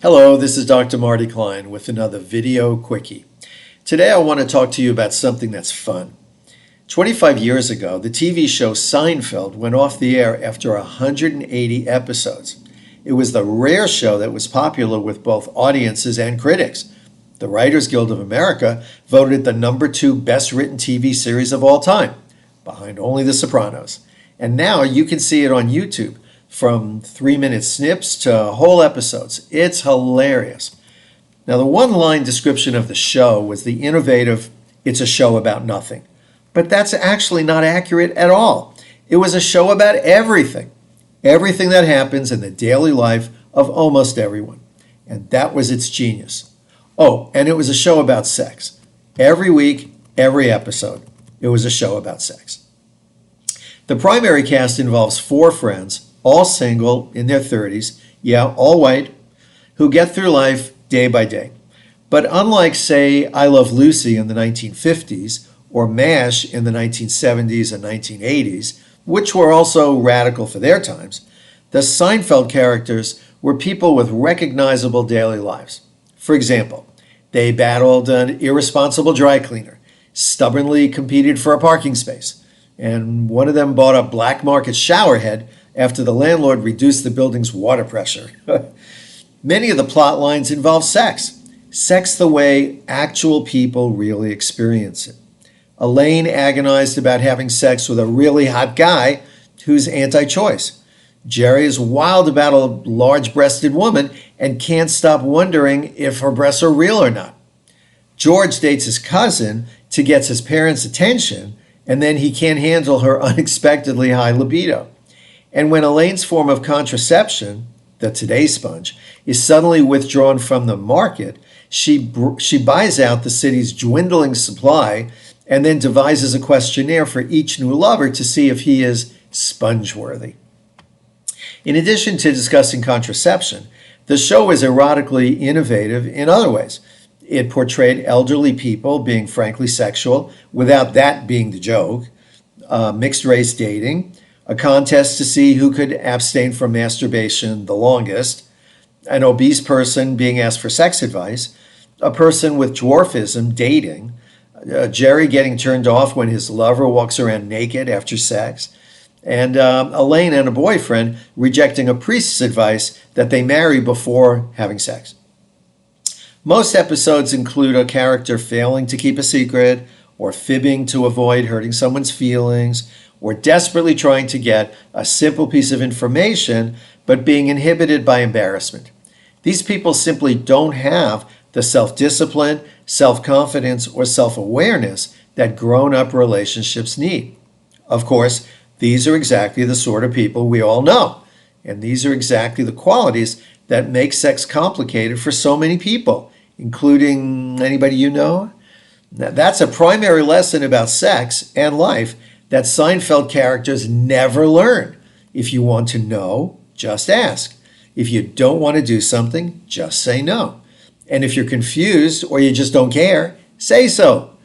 Hello, this is Dr. Marty Klein with another video quickie. Today I want to talk to you about something that's fun. 25 years ago, the TV show Seinfeld went off the air after 180 episodes. It was the rare show that was popular with both audiences and critics. The Writers Guild of America voted it the #2 best-written TV series of all time, behind only The Sopranos. And now you can see it on YouTube, from 3-minute snips to whole episodes. It's hilarious. Now, the one-line description of the show was the innovative, "It's a show about nothing." But that's actually not accurate at all. It was a show about everything that happens in the daily life of almost everyone. And that was its genius. Oh, and it was a show about sex. Every week, every episode, it was a show about sex. The primary cast involves 4 friends, all single, in their 30s, yeah, all white, who get through life day by day. But unlike, say, I Love Lucy in the 1950s, or MASH in the 1970s and 1980s, which were also radical for their times, the Seinfeld characters were people with recognizable daily lives. For example, they battled an irresponsible dry cleaner, stubbornly competed for a parking space, and one of them bought a black market shower head after the landlord reduced the building's water pressure. Many of the plot lines involve sex the way actual people really experience it. Elaine agonized about having sex with a really hot guy who's anti-choice. Jerry is wild about a large-breasted woman and can't stop wondering if her breasts are real or not. George dates his cousin to get his parents' attention, and then he can't handle her unexpectedly high libido. And when Elaine's form of contraception, the Today Sponge, is suddenly withdrawn from the market, she buys out the city's dwindling supply and then devises a questionnaire for each new lover to see if he is sponge-worthy. In addition to discussing contraception, the show is erotically innovative in other ways. It portrayed elderly people being frankly sexual without that being the joke, mixed-race dating, a contest to see who could abstain from masturbation the longest, an obese person being asked for sex advice, a person with dwarfism dating, Jerry getting turned off when his lover walks around naked after sex, and Elaine and a boyfriend rejecting a priest's advice that they marry before having sex. Most episodes include a character failing to keep a secret, or fibbing to avoid hurting someone's feelings, or desperately trying to get a simple piece of information but being inhibited by embarrassment. These people simply don't have the self-discipline, self-confidence, or self-awareness that grown-up relationships need. Of course, these are exactly the sort of people we all know, and these are exactly the qualities that make sex complicated for so many people, including anybody you know. Now, that's a primary lesson about sex and life that Seinfeld characters never learn. If you want to know, just ask. If you don't want to do something, just say no. And if you're confused or you just don't care, say so.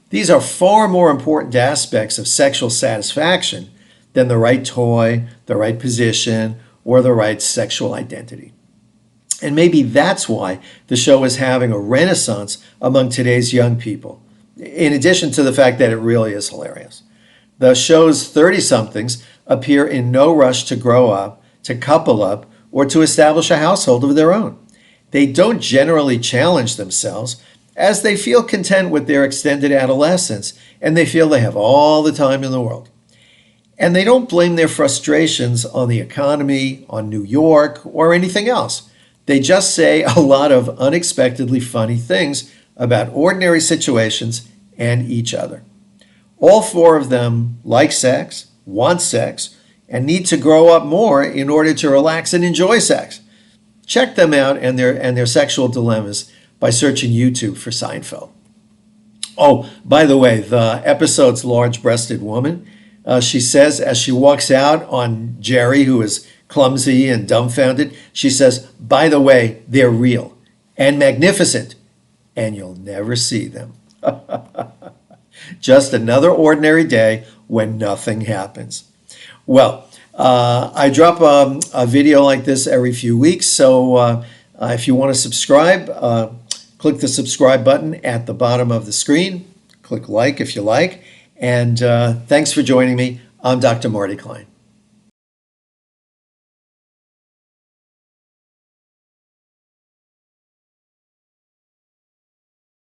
These are far more important aspects of sexual satisfaction than the right toy, the right position, or the right sexual identity. And maybe that's why the show is having a renaissance among today's young people, in addition to the fact that it really is hilarious. The show's 30-somethings appear in no rush to grow up, to couple up, or to establish a household of their own. They don't generally challenge themselves, as they feel content with their extended adolescence, and they feel they have all the time in the world. And they don't blame their frustrations on the economy, on New York, or anything else. They just say a lot of unexpectedly funny things about ordinary situations and each other. All 4 of them like sex, want sex, and need to grow up more in order to relax and enjoy sex. Check them out and their sexual dilemmas by searching YouTube for Seinfeld. Oh, by the way, the episode's large-breasted woman, she says as she walks out on Jerry, who is clumsy and dumbfounded, she says, "By the way, they're real and magnificent, and you'll never see them." Just another ordinary day when nothing happens. Well, I drop a video like this every few weeks, so If you want to subscribe, click the subscribe button at the bottom of the screen. Click like if you like. And thanks for joining me. I'm Dr. Marty Klein.